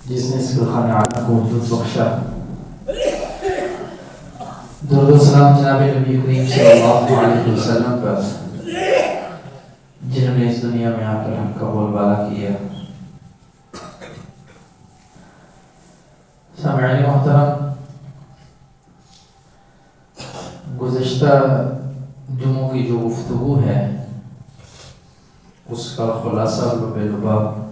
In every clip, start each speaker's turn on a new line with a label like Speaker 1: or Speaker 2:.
Speaker 1: جس نے اس خانہ عالم کو وجود بخشا. درود و سلام جناب نبی کریم صلی اللہ علیہ وسلم پر، جنہوں نے اس دنیا میں آ کر ہم کا بول بالا کیا. سامعین محترم، گزشتہ جمعوں کی جو گفتگو ہے اس کا خلاصہ لباب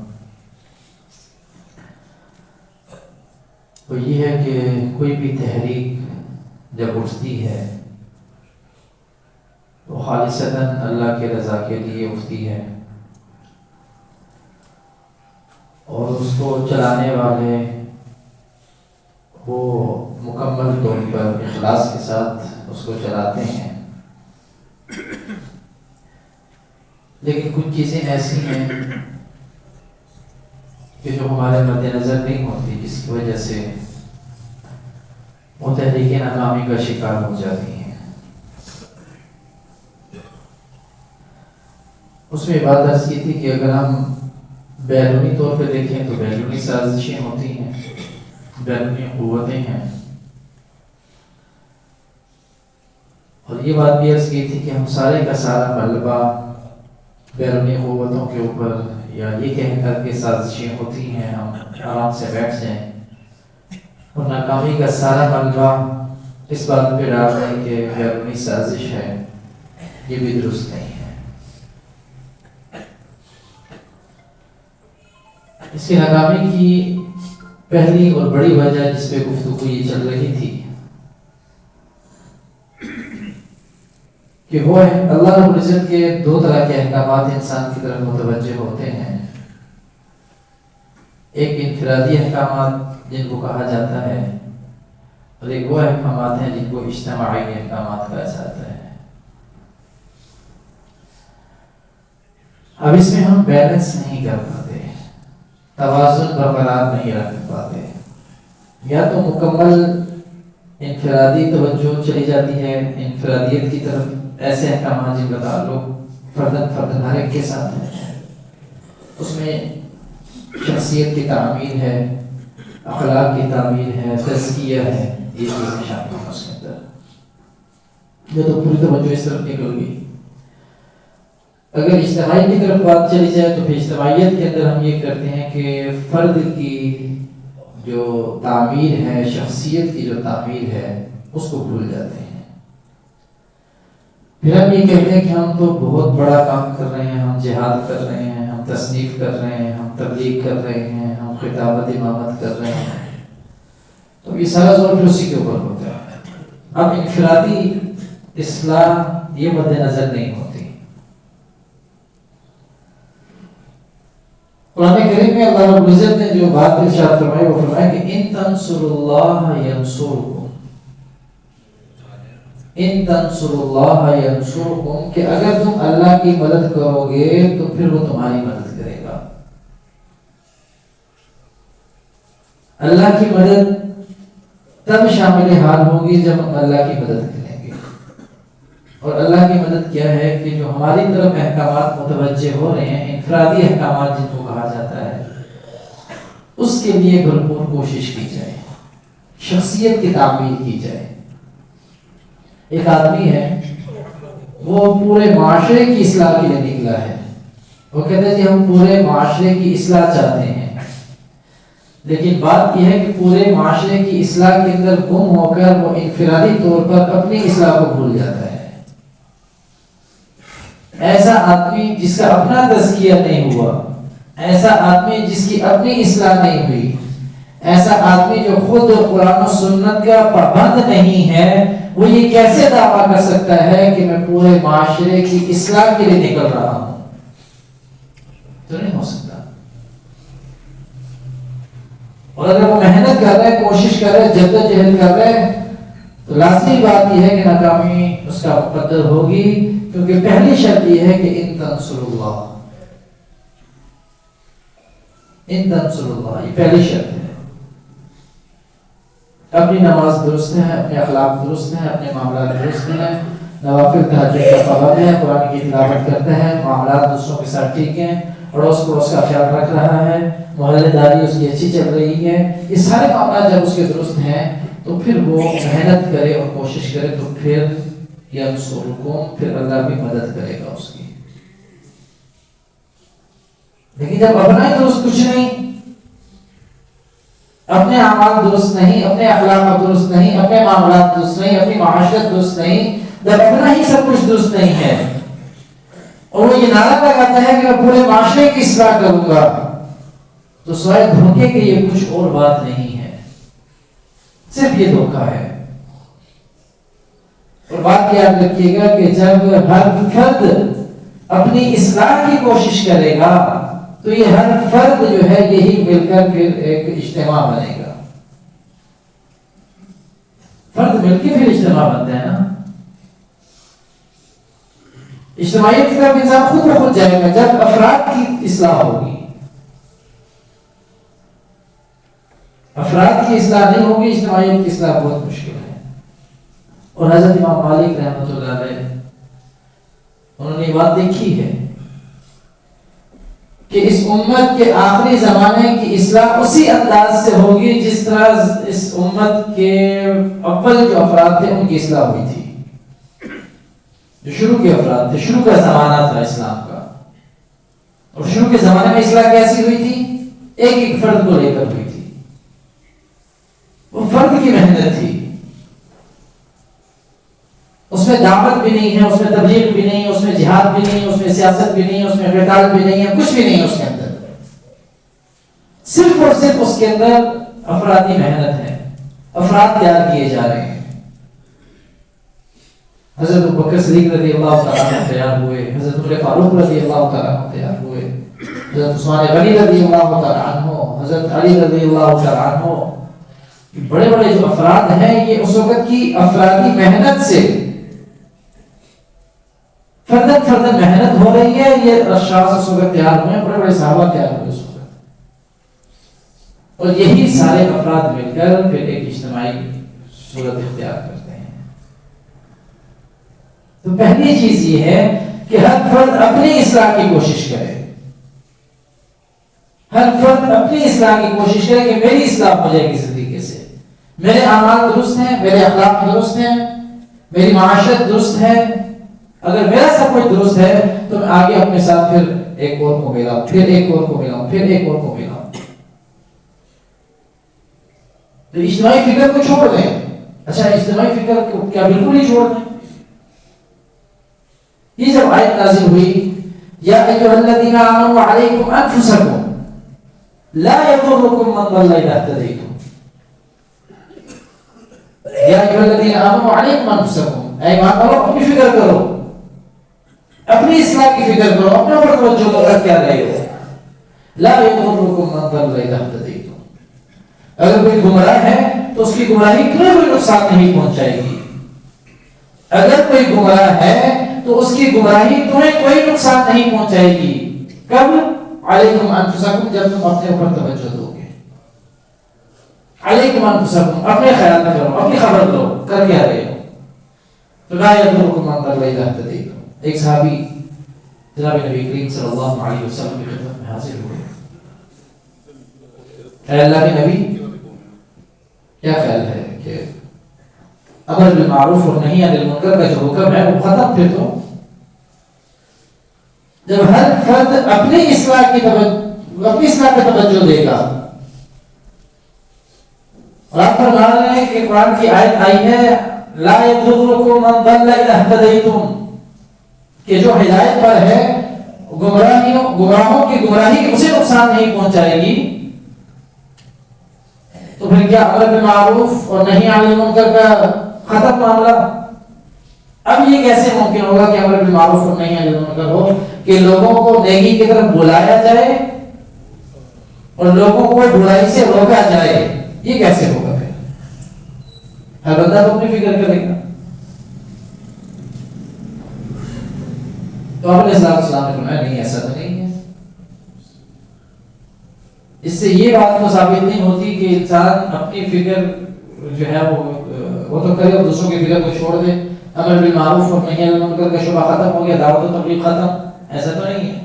Speaker 1: وہ یہ ہے کہ کوئی بھی تحریک جب اٹھتی ہے تو خالصتاً اللہ کے رضا کے لیے اٹھتی ہے، اور اس کو چلانے والے وہ مکمل طور پر اخلاص کے ساتھ اس کو چلاتے ہیں. لیکن کچھ چیزیں ایسی ہیں کہ جو ہمارے مد نظر نہیں ہوتی، جس کی وجہ سے وہ تحریکیں ناکامی کا شکار ہو جاتی ہیں. اس میں بات عرض کی تھی کہ اگر ہم بیرونی طور پہ دیکھیں تو بیرونی سازشیں ہوتی ہیں، بیرونی قوتیں ہیں. اور یہ بات بھی عرض کی تھی کہ ہم سارے کا سارا غلبہ بیرونی قوتوں کے اوپر یا یہ کہہ کر کے سازشیں ہوتی ہیں ہم آرام سے بیٹھ جائیں، اور ناکامی کا سارا غلبہ اس بات پہ ڈال دیں کہ بیرونی سازش ہے، یہ بھی درست نہیں ہے. اس کی ناکامی کی پہلی اور بڑی وجہ جس پہ گفتگو یہ چل رہی تھی کہ وہ ہے اللہ رب العزت کے دو طرح کے احکامات انسان کی طرف متوجہ ہوتے ہیں. ایک انفرادی احکامات جن کو کہا جاتا ہے، اور ایک وہ احکامات ہیں جن کو اجتماعی احکامات کہا جاتا ہے. اب اس میں ہم بیلنس نہیں کر پاتے، توازن برقرار نہیں رکھ پاتے. یا تو مکمل انفرادی توجہ چلی جاتی ہے انفرادیت کی طرف، ایسے احکامات جن کا تعلق فردن ہر ایک کے ساتھ ہے، اس میں شخصیت کی تعمیر ہے، اخلاق کی تعمیر ہے، تزکیہ ہے، یہ چیزیں شامل ہیں اس کے اندر. جو تو پوری توجہ اس طرف نکل گئی. اگر اجتماعی کی طرف بات چلی جائے تو پھر اجتماعیت کے اندر ہم یہ کرتے ہیں کہ فرد کی جو تعمیر ہے، شخصیت کی جو تعمیر ہے، اس کو بھول جاتے ہیں. پھر ہم یہ کہتے ہیں کہ ہم تو بہت بڑا کام کر رہے ہیں، ہم جہاد کر رہے ہیں، ہم تصنیف کر رہے ہیں، ہم تبلیغ کر رہے ہیں، ہم خطابت امامت کر رہے ہیں. تو یہ سارا زور پھر اسی کے اوپر ہوتا ہے. اب انفرادی اصلاح یہ مد نظر نہیں ہوتی. قرآن کریم میں اللہ رب العزت نے جو بات ارشاد فرمائی وہ فرمایا کہ ان تنصروا اللہ ینصرکم، ان تنصروا اللہ ینصرکم، کہ اگر تم اللہ کی مدد کرو گے تو پھر وہ تمہاری مدد کرے گا. اللہ کی مدد تب شامل حال ہوگی جب ہم اللہ کی مدد کریں گے. اور اللہ کی مدد کیا ہے کہ جو ہماری طرف احکامات متوجہ ہو رہے ہیں، انفرادی احکامات جن کو کہا جاتا ہے، اس کے لیے بھرپور کوشش کی جائے، شخصیت کی تعمیر کی جائے. ایک آدمی ہے، وہ پورے معاشرے کی اصلاح کے لیے نکلا ہے. وہ کہتے ہیں کہ ہم پورے معاشرے کی اصلاح چاہتے ہیں، لیکن بات یہ ہے کہ پورے معاشرے کی اصلاح کے اندر گم ہو کر وہ انفرادی طور پر اپنی اصلاح کو بھول جاتا ہے. ایسا آدمی جس کا اپنا تزکیہ نہیں ہوا، ایسا آدمی جس کی اپنی اصلاح نہیں ہوئی، ایسا آدمی جو خود قرآن و سنت کا پابند نہیں ہے، وہ یہ کیسے دعویٰ کر سکتا ہے کہ میں پورے معاشرے کی اصلاح کے لیے نکل رہا ہوں؟ تو نہیں ہو سکتا. اور اگر وہ محنت کر رہے، کوشش کر رہے، جدوجہد کر رہے، تو لازمی بات یہ ہے کہ ناکامی اس کا مقدر ہوگی، کیونکہ پہلی شرط یہ ہے کہ ان تنصروا اللہ، ان تنصروا اللہ، یہ پہلی شرط ہے. اپنی نماز درست ہے، اپنے اخلاق درست ہیں، اپنے معاملات درست ہیں، نوافل تہجد کا پابند ہے، قرآن کی تلاوت کرتا ہے، معاملات دوسروں کے ساتھ ٹھیک ہیں، اڑوس پڑوس کا خیال رکھ رہا ہے، محلے داری اس کی اچھی چل رہی ہے، یہ سارے معاملات جب اس کے درست ہیں تو پھر وہ محنت کرے اور کوشش کرے تو پھر یا اس کو رکو، پھر اللہ بھی مدد کرے گا اس کی۔ لیکن جب اپنا ہی درست کچھ نہیں، اپنے اعمال درست نہیں، اپنے اخلاق درست نہیں، اپنے معاملات درست نہیں، اپنی معاشرت درست نہیں، جب اپنا ہی سب کچھ درست نہیں ہے اور وہ یہ نعرہ لگاتا ہے کہ میں پورے معاشرے کی اصلاح کروں گا، تو سوائے دھوکے کے یہ کچھ اور بات نہیں ہے، صرف یہ دھوکہ ہے۔ اور بات یاد رکھیے گا کہ جب ہر فرد اپنی اصلاح کی کوشش کرے گا تو یہ ہر فرد جو ہے یہی مل کر پھر ایک اجتماع بنے گا۔ فرد مل کے پھر اجتماع بنتا ہے نا، اجتماعیت کی طرف انسان خود بخود جائے گا جب افراد کی اصلاح ہوگی۔ افراد کی اصلاح نہیں ہوگی، اجتماعیت کی اصلاح بہت مشکل ہے۔ اور حضرت امام مالک رحمۃ اللہ علیہ انہوں نے یہ بات دیکھی ہے کہ اس امت کے آخری زمانے کی اصلاح اسی انداز سے ہوگی جس طرح اس امت کے اول جو افراد تھے ان کی اصلاح ہوئی تھی، جو شروع کے افراد تھے، شروع کا زمانہ تھا اسلام کا۔ اور شروع کے زمانے میں اصلاح کیسی ہوئی تھی؟ ایک ایک فرد کو لے کر ہوئی تھی، وہ فرد کی محنت تھی، اس میں دعوت بھی نہیں ہے، اس میں تبلیغ بھی نہیں ہے، اس میں جہاد بھی نہیں ہے، اس میں سیاست بھی نہیں ہے، اس میں قتال بھی نہیں ہے، کچھ بھی نہیں ہے اس کے اندر، صرف اور صرف اس کے اندر افرادی محنت ہے، افراد تیار کیے جا رہے ہیں۔ حضرت ابوبکر صدیق رضی اللہ تعالیٰ عنہ تیار ہوئے، حضرت عمر فاروق رضی اللہ تعالیٰ عنہ تیار ہوئے، حضرت عثمان غنی رضی اللہ تعالیٰ عنہ، حضرت علی رضی اللہ تعالیٰ عنہ، بڑے بڑے جو افراد ہیں یہ اس وقت کی افرادی محنت سے فردن فردن محنت ہو رہی ہے۔ یہ اشخاص اس وقت تیار ہوئے ہیں، بڑے بڑے صحابہ تیار ہوئے اس وقت، اور یہی سارے افراد مل کر پھر ایک اجتماعی صورت اختیار کرتے ہیں۔ تو پہلی چیز یہ ہے کہ ہر فرد اپنی اصلاح کی کوشش کرے، ہر فرد اپنی اصلاح کی کوشش کرے کہ میری اصلاح ہو جائے کس طریقے سے، میرے اعمال درست ہیں، میرے اخلاق درست ہیں، میری معاشرت درست ہے۔ اگر میرا سب کچھ درست ہے تو میں آگے اپنے ساتھ پھر ایک اور کو ملاؤں، پھر ایک اور کو ملاؤں، پھر ایک اور کو ملاؤں۔ تو اجتماعی فکر کو چھوڑ دیں۔ اچھا، اجتماعی فکر کو کیا بالکل ہی چھوڑ دیں؟ یہ جب آیت نازل ہوئی یا ایھا الذین آمنوا علیکم انفسکم لا یضرکم من ضل اذا اهتدیتم، یا ایھا الذین آمنوا علیکم انفسکم، اے ایمان والو اپنی فکر کرو، اپنی اصلاح کی فکر کرو، اپنے اوپر توجہ کر کیا رہے ہو۔ لا یضرکم من ضل اذا اهتدیتم، اگر کوئی گمراہ ہے تو اس کی گمراہی تمہیں کوئی نقصان نہیں پہنچائے گی، اگر کوئی گمراہ ہے تو اس کی گمراہی تمہیں کوئی نقصان نہیں پہنچائے گی۔ کب؟ علیکم انفسکم، جب تم اپنے اوپر توجہ دو گے۔ علیکم انفسکم، اپنے خیال کرو، اپنی خبر لو، کر کیا رہے ہو۔ تو لا یضرکم من ضل اذا اهتدیتم۔ ایک صحابی جناب نبی کریم صلی اللہ علیہ وسلم کی خدمت میں حاضر ہوئے، اے اللہ کے نبی، کیا خیال ہے کہ امر بالمعروف اور نہی عن المنکر کا جو حکم ہے وہ ختم پھر تو؟ جب ہر فرد اپنی اصلاح کی توجہ دے گا، اور آپ فرما رہے ہیں کہ قرآن کی آیت آئی ہے لا یضرکم من ضل اذا اهتدیتم، کہ جو ہدایت پر ہے گمراہوں کی گمراہی اسے نقصان نہیں پہنچائے گی، تو پھر کیا امر بالمعروف اور نہی عن المنکر کا ختم معاملہ؟ اب یہ کیسے ممکن ہوگا کہ امر بالمعروف اور نہی عن المنکر ہو کہ لوگوں کو نیکی کی طرف بلایا جائے اور لوگوں کو برائی سے روکا جائے؟ یہ کیسے ہوگا؟ پھر ہر بندہ تو اپنی فکر کرے گا۔ تو آپ علیہ السلام نے فرمایا نہیں، ایسا تو نہیں ہے۔ اس سے یہ بات تو ثابت نہیں ہوتی کہ انسان اپنی فکر جو ہے وہ تو کرے اور دوسروں کی فکر کو چھوڑ دے، امر بالمعروف اور نہی عن المنکر کا شعبہ ختم ہو گیا، دعوت و تبلیغ ختم، ایسا تو نہیں ہے۔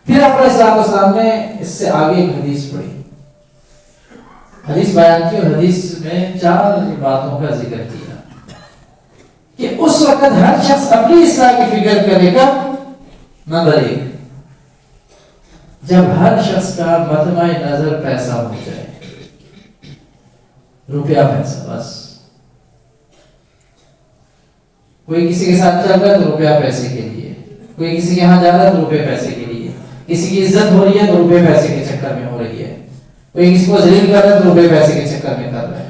Speaker 1: پھر آپ علیہ السلام نے اس سے آگے ایک حدیث پڑھی، حدیث بیان کی، اور حدیث میں 4 باتوں کا ذکر کیا کہ اس وقت ہر شخص اپنی اصلاح کی فکر کرے گا. نمبر 1، جب ہر شخص کا مطمع نظر پیسہ ہو جائے، روپیہ پیسہ، بس کوئی کسی کے ساتھ چل رہا ہے تو روپیہ پیسے کے لیے، کوئی کسی کے یہاں جا رہا ہے تو روپے پیسے کے لیے، کسی کی عزت ہو رہی ہے تو روپے پیسے کے چکر میں ہو رہی ہے، کوئی کسی کو ذلیل کر رہا ہے تو روپے پیسے کے چکر میں کر رہا ہے.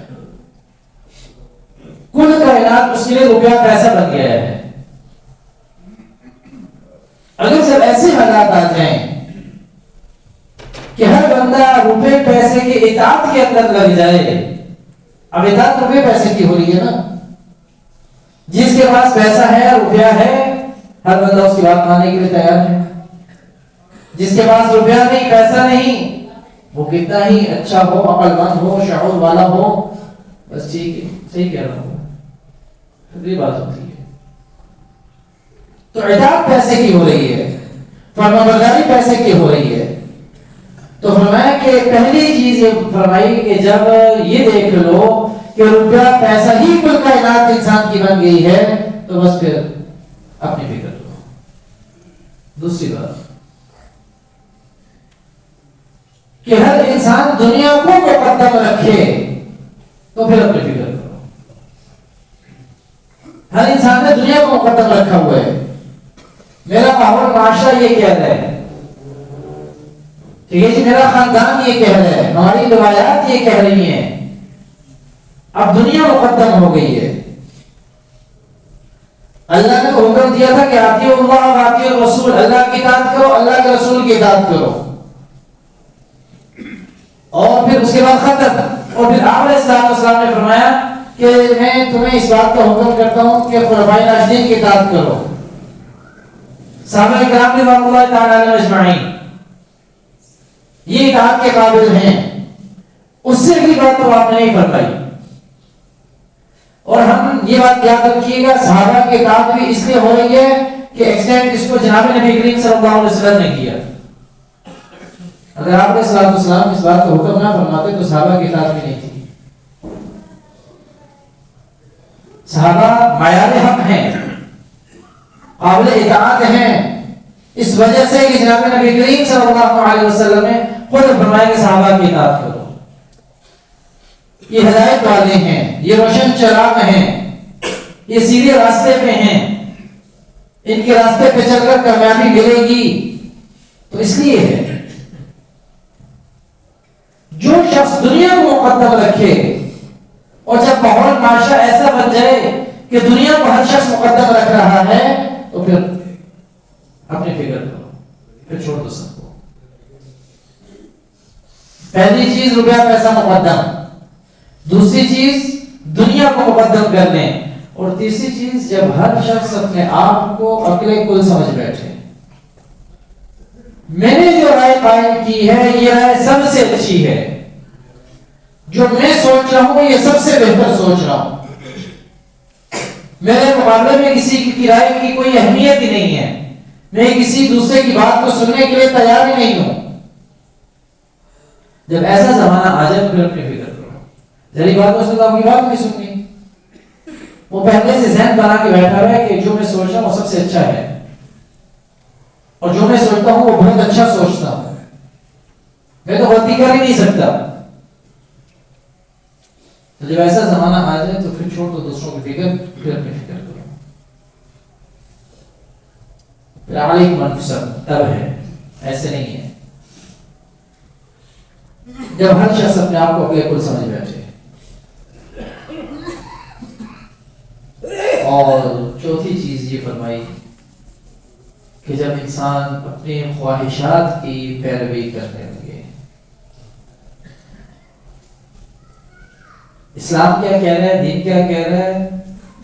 Speaker 1: کل کائنات اس کے لیے روپیہ پیسہ بن گیا ہے. اگر جب ایسے حالات آ جائیں کہ ہر بندہ روپے پیسے کے اطاعت کے اندر لگ جائے، اب اطاعت روپے پیسے کی ہو رہی ہے نا، جس کے پاس پیسہ ہے، روپیہ ہے، ہر بندہ اس کی بات ماننے کے لیے تیار ہے. جس کے پاس روپیہ نہیں، پیسہ نہیں، وہ کتنا ہی اچھا ہو، عقل مند ہو، شعور والا ہو، بس ٹھیک ہے، صحیح کہہ رہا ہوں، یہ بات ہوتی ہے. تو اطاعت پیسے کی ہو رہی ہے، فرمانبرداری پیسے کی ہو رہی ہے. تو فرمایا کہ پہلی چیز یہ فرمائی کہ جب یہ دیکھ لو کہ روپیہ پیسہ ہی کل کائنات انسان کی بن گئی ہے، تو بس پھر اپنی فکر کرو. دوسری بات کہ ہر انسان دنیا کو مقدم رکھے، تو پھر اپنی فکر کرو. ہر انسان نے دنیا کو مقدم رکھا ہوا ہے. میرا ماحول معاشرہ یہ کہہ رہا ہے، ٹھیک ہے جی، میرا خاندان یہ کہہ رہا ہے، ہماری روایات یہ کہہ رہی ہیں. اب دنیا مقدم ہو گئی ہے. اللہ نے تو حکم دیا تھا کہ آتی اللہ و آتی الرسول، اللہ کی اطاعت کرو، اللہ کے رسول کی اطاعت کرو، اور پھر اس کے بعد ختم. اور پھر آپ علیہ السلام نے فرمایا کہ میں تمہیں اس بات کا حکم کرتا ہوں کہ خلفائے راشدین کی اطاعت کرو. صحابہ کرام رضوان اللہ تعالی علیہم اجمعین یہ اطاعت کے قابل ہیں. اس سے بھی بات تو آپ نے نہیں فرمائی. اور ہم یہ بات یاد رکھیے گا، صحابہ کی اطاعت بھی اس لیے ہو رہی ہے کہ ایکسٹینڈ اس کو جناب نبی کریم صلی اللہ علیہ وسلم نے کیا. اگر آپ علیہ السلام اس بات کا حکم نہ فرماتے تو صحابہ کی اطاعت بھی نہیں تھی. صحابہ معیار حق ہیں، قابل اطاعت ہیں، اس وجہ سے کہ جناب نبی کریم صلی اللہ علیہ وسلم نے خود فرمایا کہ صحابہ کی اطاعت کرو. یہ ہدایت والے ہیں، یہ روشن چراغ ہیں، یہ سیدھے راستے پہ ہیں، ان کے راستے پہ چل کر کامیابی ملے گی. تو اس لیے ہے جو شخص دنیا کو مقدم رکھے، اور جب ماحول معاشرہ ایسا بن جائے کہ دنیا کو ہر شخص مقدم رکھ رہا ہے، تو پھر اپنی فکر کرو، پھر چھوڑ دو سب کو. پہلی چیز روپیہ پیسہ مقدم، دوسری چیز دنیا کو مقدم کرنے، اور تیسری چیز جب ہر شخص اپنے آپ کو عقل کل سمجھ بیٹھے. میں نے جو رائے قائم کی ہے یہ رائے سب سے اچھی ہے، جو میں سوچ رہا ہوں یہ سب سے بہتر سوچ رہا ہوں، میرے مقابلے میں کسی کی رائے کی کوئی اہمیت ہی نہیں ہے، میں کسی دوسرے کی بات کو سننے کے لیے تیار ہی نہیں ہوں. جب ایسا زمانہ آ جائے تو پھر اپنی فکر کرو. ذری بات کو آپ کی بات نہیں سننی، وہ پہلے سے ذہن بنا کے بیٹھا ہوا ہے کہ جو میں سوچ رہا ہوں وہ سب سے اچھا ہے، اور جو میں سوچتا ہوں وہ بہت اچھا سوچتا ہوں، میں تو غلطی کر ہی نہیں سکتا. تو جب ایسا زمانہ آ جائے تو پھر چھوڑ دو دوسروں کی فکر، پھر اپنی فکر کرو. پھر علیکم انفسکم تب ہے، ایسے نہیں ہے. جب ہر شخص اپنے آپ کو اپنے کل سمجھ بیٹھے. اور چوتھی چیز یہ فرمائی کہ جب انسان اپنے خواہشات کی پیروی کرنے لگے. اسلام کیا کہہ رہا ہے، دین کیا کہہ رہا ہے،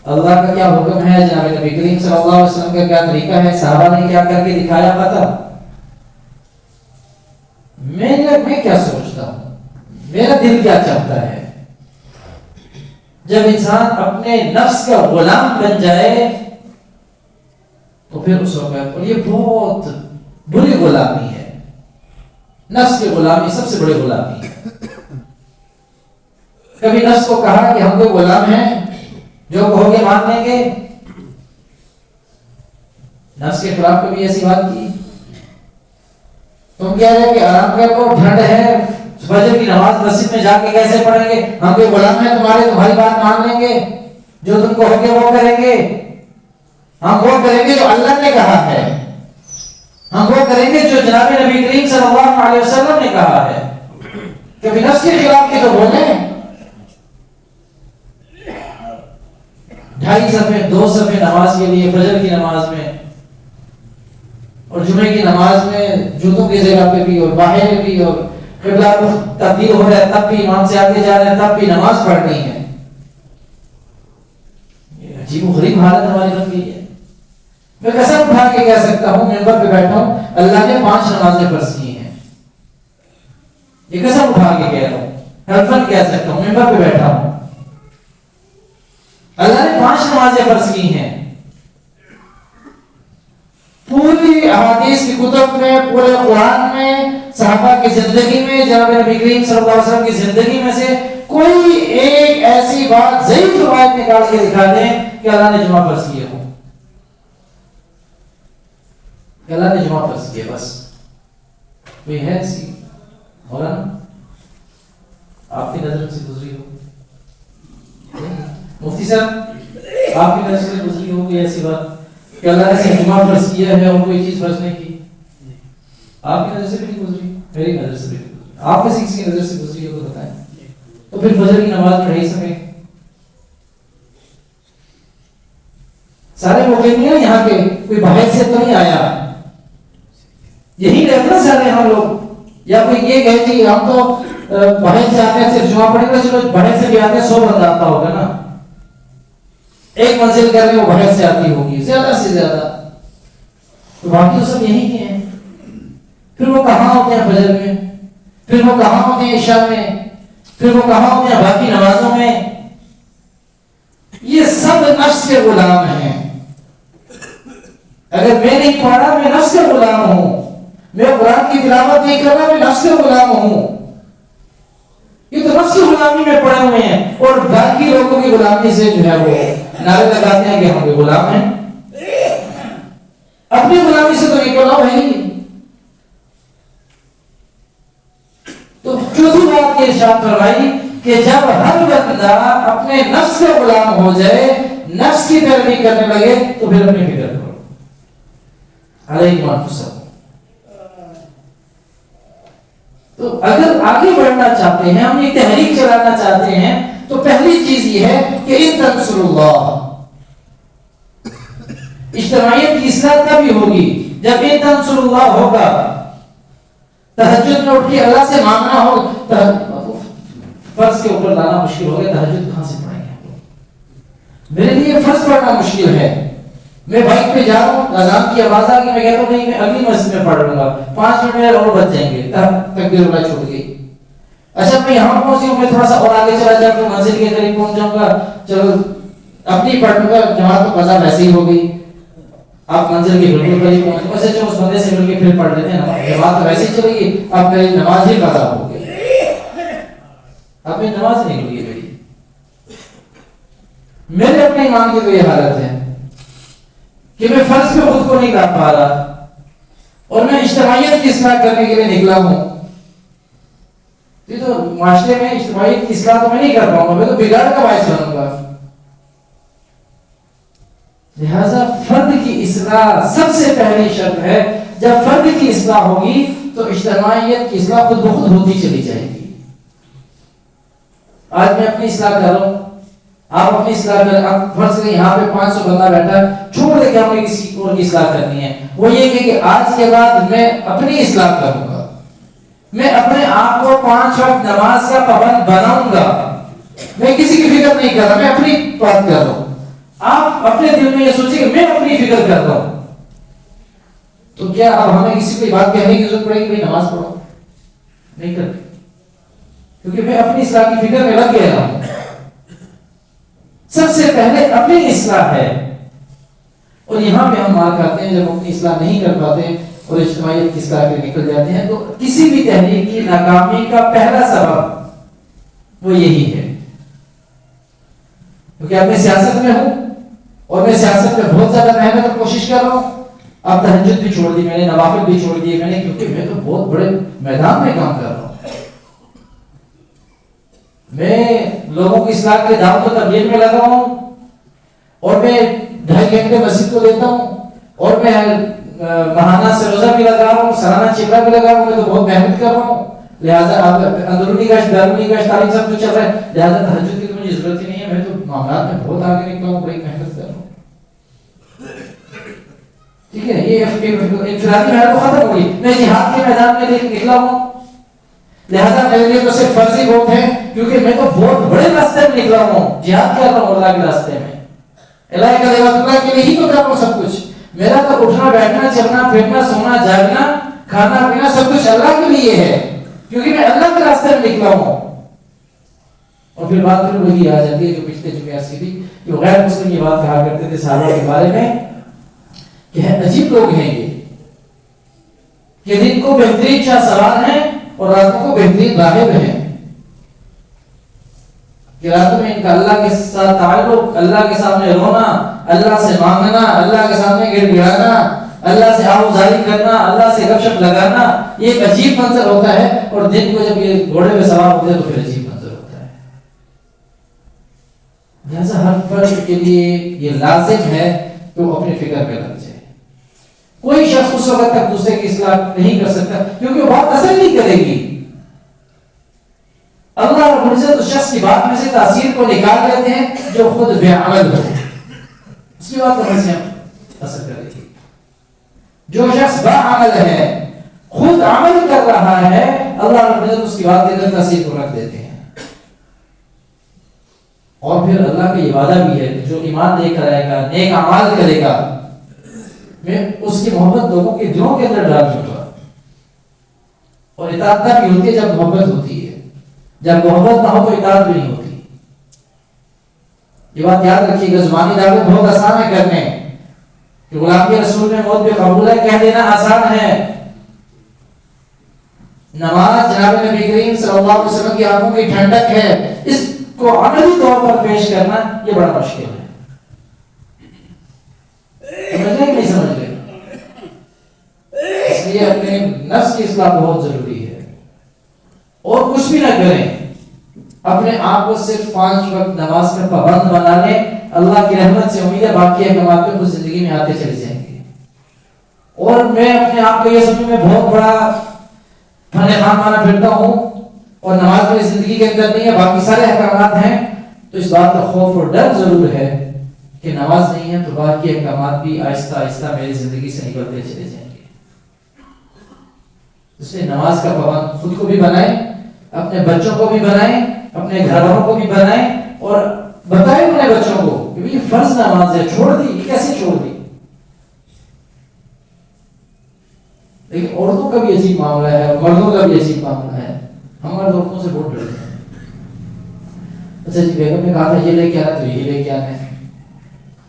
Speaker 1: اللہ کا کیا حکم ہے، جناب نبی کریم صلی اللہ علیہ وسلم کا کیا طریقہ ہے، صحابہ نے کیا کر کے دکھایا، ختم. میں کیا سوچتا ہوں، میرا دل کیا چاہتا ہے. جب انسان اپنے نفس کا غلام بن جائے تو پھر اس وقت، اور یہ بہت بری غلامی ہے، نفس کی غلامی سب سے بڑی غلامی ہے. کبھی نفس کو کہا کہ ہم کوئی غلام ہیں جو کہو گے مان لیں گے؟ نفس کے خلاف کبھی ایسی بات کی؟ تم کہہ رہے کہ آرام کر لو، ٹھنڈ ہے، فجر کی نماز مسجد میں جا کے کیسے پڑھیں گے؟ ہم کوئی غلام ہیں تمہاری بات مان لیں گے؟ جو تم کہو گے وہ کریں گے. ہم وہ کریں گے جو اللہ نے کہا ہے، ہم وہ کریں گے جو جناب نبی کریم صلی اللہ علیہ وسلم نے کہا ہے. کبھی نفس کے خلاف کی تو بولیں. 2.5 صفحے 2 صفحے نماز کے لیے فجر کی نماز میں اور جمعے کی نماز میں جوتوں کی جگہ پہ بھی اور باہر بھی اور قبلہ تبدیل ہو رہا ہے تب بھی امام سے آگے جا رہے ہیں تب بھی نماز پڑھنی ہے. عجیب و غریب حالت ہماری بن گئی ہے. میں قسم اٹھا کے کہہ سکتا ہوں، ممبر پہ بیٹھا ہوں، اللہ نے 5 نمازیں فرض کی ہیں. یہ قسم اٹھا کے کہہ رہا ہوں، حلفاً کہہ سکتا ہوں، ممبر پہ بیٹھا ہوں، اللہ نے 5 نمازیں فرض کی ہیں. پوری احادیث کی کتب میں، پورے قرآن میں، صحابہ کی زندگی میں، جناب نبی کریم صلی اللہ علیہ وسلم کی زندگی میں سے کوئی ایک ایسی بات ضعیف روایت نکال کے دکھا دیں کہ اللہ نے جمعہ فرض کیے ہو. اللہ نے جمعہ فرض کیا بس کوئی ہے ایسی؟ مولانا آپ کی نظر سے گزری ہو، مفتی صاحب آپ کی نظر سے گزری ہو کوئی ایسی بات کہ اللہ نے جمعہ فرض کیا ہے اور کوئی چیز فرض نہیں کی؟ آپ کی نظر سے بھی نہیں گزری، میری نظر سے بھی نہیں گزری. آپ میں سے کسی کی نظر سے گزری ہو تو بتائیں. تو پھر فجر کی نماز پڑھ ہی سکیں. سارے موقع نہیں ہے یہاں کے، کوئی باہر سے تو نہیں آیا. یہی رہتے نا سارے ہم لوگ. یا کوئی یہ کہے کہ ہم تو باہر سے آتے ہیں صرف جمعہ پڑھیں گے، چلو باہر سے بھی آتے ہیں 100 بندہ آتا ہوگا نا، ایک منزل کر کے وہ باہر سے آتی ہوگی زیادہ سے زیادہ، تو باقی تو سب یہی کے ہیں. پھر وہ کہاں ہوتے ہیں فجر میں، پھر وہ کہاں ہوتے ہیں عشاء میں، پھر وہ کہاں ہوتے ہیں باقی نمازوں میں؟ یہ سب نفس کے غلام ہیں. اگر میں نہیں پڑھا میں نفس کا غلام ہوں، میں قرآن کی تلاوت نہیں کر رہا میں نفس کا غلام ہوں. یہ تو نفس کی غلامی میں پڑے ہوئے ہیں اور باقی لوگوں کی غلامی سے جو ہے وہ نعرے لگاتے ہیں کہ ہم بھی غلام ہیں. اپنی غلامی سے تو نکلنا ہے ہی. تو چوتھی بات یہ ارشاد فرمائی کہ جب ہر بندہ اپنے نفس کا غلام ہو جائے، نفس کی پیروی کرنے لگے، تو پھر اپنی فکر کرو. علیکم السلام. تو اگر آگے بڑھنا چاہتے ہیں، ہم یہ تحریک چلانا چاہتے ہیں، تو پہلی چیز یہ ہے کہ ان تنصر اللہ. اجتماعیت کی اصلاح تبھی ہوگی جب ان تنصر اللہ ہوگا. تہجد میں اٹھ کے اللہ سے مانگنا ہو، فرض کے اوپر لانا مشکل ہو گیا. تہجد کہاں سے پڑھیں گے؟ میرے لیے فرض پڑھنا مشکل ہے. میں بائک پہ جا رہا ہوں، اذان کی آواز آ گئی، میں کہتا ہوں نہیں میں اگلی مسجد میں پڑھ لوں گا، 5 منٹ میرے اور بچ جائیں گے، تکبیر اللہ چھوٹ گئی. اچھا میں یہاں پہنچی ہوں، میں تھوڑا سا اور آگے چلا جاؤں گا، منزل کے قریب پہنچ جاؤں گا، چلو اپنی پڑھ لوں گا، جماعت تو قضا ویسے ہی ہو گئی. آپ منزل کے بالکل قریب پہنچ گئے، اچھا اس بندے سے مل کے پھر پڑھ لیتے ہیں، جماعت تو ویسے ہی چلے گی، اب میری نماز ہی قضا ہو گئی. اب میری نماز نہیں ہوگی. میرے اپنے ایمان کی تو یہ حالت ہے کہ میں فرض پہ خود کو نہیں لا پا رہا اور میں اجتماعیت کی اصلاح کرنے کے لیے نکلا ہوں. تو معاشرے میں اجتماعیت کی اصلاح تو میں نہیں کر پاؤں گا، میں تو بگاڑ کا باعث بنوں گا. لہذا فرد کی اصلاح سب سے پہلی شرط ہے. جب فرد کی اصلاح ہوگی تو اجتماعیت کی اصلاح خود بخود ہوتی چلی جائے گی. آج میں اپنی اصلاح کر رہا ہوں، آپ اپنی اصلاح کریں. اب فرض کریں یہاں پہ 500 بندہ بیٹھا ہے، چھوڑ دے کہ ہمیں کسی اور کی اصلاح کرنی ہے. وہ یہ کہ آج کے بعد میں اپنی اصلاح کروں گا، میں اپنے آپ کو 5 وقت نماز کا پابند بناؤں گا. میں کسی کی فکر نہیں کر رہا، میں اپنی بات کر رہا ہوں. آپ اپنے دل میں یہ سوچیں کہ میں اپنی فکر کر رہا ہوں، تو کیا اب ہمیں کسی کو بات کہنے کی ضرورت پڑے گی بھائی نماز پڑھو؟ نہیں کرتے، کیونکہ میں اپنی اصلاح کی فکر میں لگ گیا ہوں. سب سے پہلے اپنی اصلاح ہے. اور یہاں پہ ہم مار کھاتے ہیں جب اپنی اصلاح نہیں کر پاتے اور اجتماعیت کی اصلاح کے لیے نکل جاتے ہیں. تو کسی بھی تحریک کی ناکامی کا پہلا سبب وہ یہی ہے، کیونکہ اب میں سیاست میں ہوں اور میں سیاست میں بہت زیادہ محنت اور کوشش کر رہا ہوں. اب تہجد بھی چھوڑ دی میں نے، نوافل بھی چھوڑ دیے میں نے، کیونکہ میں تو بہت بڑے میدان میں کام کر رہا ہوں. میں لوگوں کی اصلاح کے دعوت و تبلیغ میں لگا ہوں، اور میں 2.5 گھنٹے مسجد کو دیتا ہوں، اور میں ماہانہ سے روزہ بھی لگا رہا ہوں، سالانہ چکرا بھی لگا رہا ہوں. میں تو بہت محنت کر رہا ہوں. لہٰذا اندرونی گشت، بیرونی گشت، تعلیم سب کچھ چل رہا ہے. لہٰذا تہجد کی تو مجھے ضرورت ہی نہیں ہے. میں تو معاملات میں بہت آگے نکلا ہوں، بڑی محنت کر رہا ہوں. ٹھیک ہے، یہ انفرادی محنت ختم ہو گئی. میں جہاد کے میدان میں نکلا ہوں، لہذا میرے لیے تو صرف فرضی ووٹ ہے، کیونکہ میں تو بہت بڑے راستے میں نکلا ہوں، جہاد کر رہا ہوں اللہ کے راستے میں. اللہ کا اللہ کے لیے ہی تو کر رہا ہوں سب کچھ. میرا تو اٹھنا بیٹھنا چلنا پھرنا سونا جاگنا کھانا پینا سب کچھ اللہ کے لیے ہے، کیونکہ میں اللہ کے راستے میں نکلا ہوں. اور پھر بات پھر وہی آ جاتی ہے جو پچھلے چکے عرصے تھی، جو غیر مسلم یہ بات کہا کرتے تھے صحابہ کے بارے میں کہ عجیب لوگ ہیں یہ، کہ دن کو بہترین شاہ سوار ہیں اور راتوں کو بہترین راہب ہیں. کہ راتوں میں ان کا اللہ کے ساتھ تعلق، اللہ کے سامنے رونا، اللہ سے مانگنا، اللہ کے سامنے گڑ گڑانا، اللہ سے آہوزاری کرنا، اللہ سے گپ شپ لگانا، یہ ایک عجیب منظر ہوتا ہے. اور دن کو جب یہ گھوڑے پہ سوار ہوتے ہیں تو پھر عجیب منظر ہوتا ہے. لہذا ہر فرد کے لیے یہ لازم ہے کہ وہ اپنی فکر میں لگ جائے. کوئی شخص اس وقت تک دوسرے کی اصلاح نہیں کر سکتا، کیونکہ وہ بات اثر نہیں کرے گی. اللہ رب العزت اس شخص کی بات میں سے تاثیر کو نکال دیتے ہیں جو خود بے عمل ہو، اس کی بات تو سے اثر کرے گی. جو شخص با عمل ہے، خود عمل کر رہا ہے، اللہ رب العزت اس کی بات کے اندر تاثیر کو رکھ دیتے ہیں. اور پھر اللہ کا یہ وعدہ بھی ہے جو ایمان لے کر آئے گا، نیک اعمال کرے گا، میں اس کی محبت لوگوں کے دلوں کے اندر ڈال دوں گا. اور اطاعت بھی ہوتی ہے جب محبت ہوتی ہے، جب محبت نہ ہو تو اطاعت بھی نہیں ہوتی. یہ بات یاد رکھیے گا. زبانی دعوت بہت آسان ہے کرنے، کہ غلامی رسول میں موت بھی قبول ہے کہہ دینا آسان ہے. نماز جناب نبی کریم صلی اللہ علیہ وسلم کی آنکھوں کی ٹھنڈک ہے، اس کو عملی طور پر پیش کرنا یہ بڑا مشکل ہے. سمجھ رہے کہ نہیں سمجھ رہے؟ اس لیے اپنے نفس کی اصلاح بہت ضروری ہے. اور کچھ بھی نہ کریں، اپنے آپ کو صرف 5 وقت نماز کا پابند بنا لیں. اللہ کی رحمت سے امید ہے باقی احکامات پہ خود زندگی میں آتے چلے جائیں گے. اور میں اپنے آپ کو یہ سمجھوں میں بہت بڑا فن خان مانا پھرتا ہوں اور نماز میری زندگی کے اندر نہیں ہے، باقی سارے احکامات ہیں، تو اس بات کا خوف اور ڈر ضرور ہے کہ نماز نہیں ہے تو باقی احکامات بھی آہستہ آہستہ میری زندگی سے نکلتے چلے جائیں گے. اس لیے نماز کا پابند خود کو بھی بنائیں، اپنے بچوں کو بھی بنائیں، اپنے گھر والوں کو بھی بنائیں، اور بتائیں اپنے بچوں کو کہ یہ فرض نماز ہے، چھوڑ دی. یہ کیسے چھوڑ دی؟ لیکن عورتوں کا بھی عجیب معاملہ ہے، مردوں کا بھی عجیب معاملہ ہے. ہم مرد عورتوں سے بہت ڈرتے ہیں. اچھا جی بیگم نے کہا تھا یہ لے کے آنا تو یہی لے کے آنا ہے.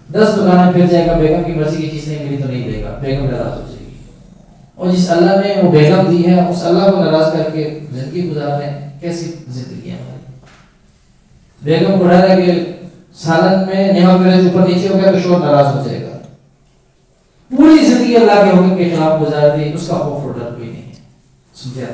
Speaker 1: 10 دکانیں پھر جائے گا، بیگم کی مرضی کی چیز نہیں ملی تو نہیں دے گا، بیگم ناراض ہو جائے گی. اور جس اللہ نے وہ بیگم دی ہے اس اللہ کو ناراض کر کے زندگی گزار رہے ہیں. کیسی زندگی ہے ہماری؟ بیگم کو ڈر ہے کہ سالن میں نمک مرچ اوپر نیچے ہو گیا تو شوہر ناراض ہو جائے گا. پوری زندگی اللہ کے حکم کے خلاف گزار دی، اس کا خوف اور ڈر کوئی نہیں ہے. سمجھے؟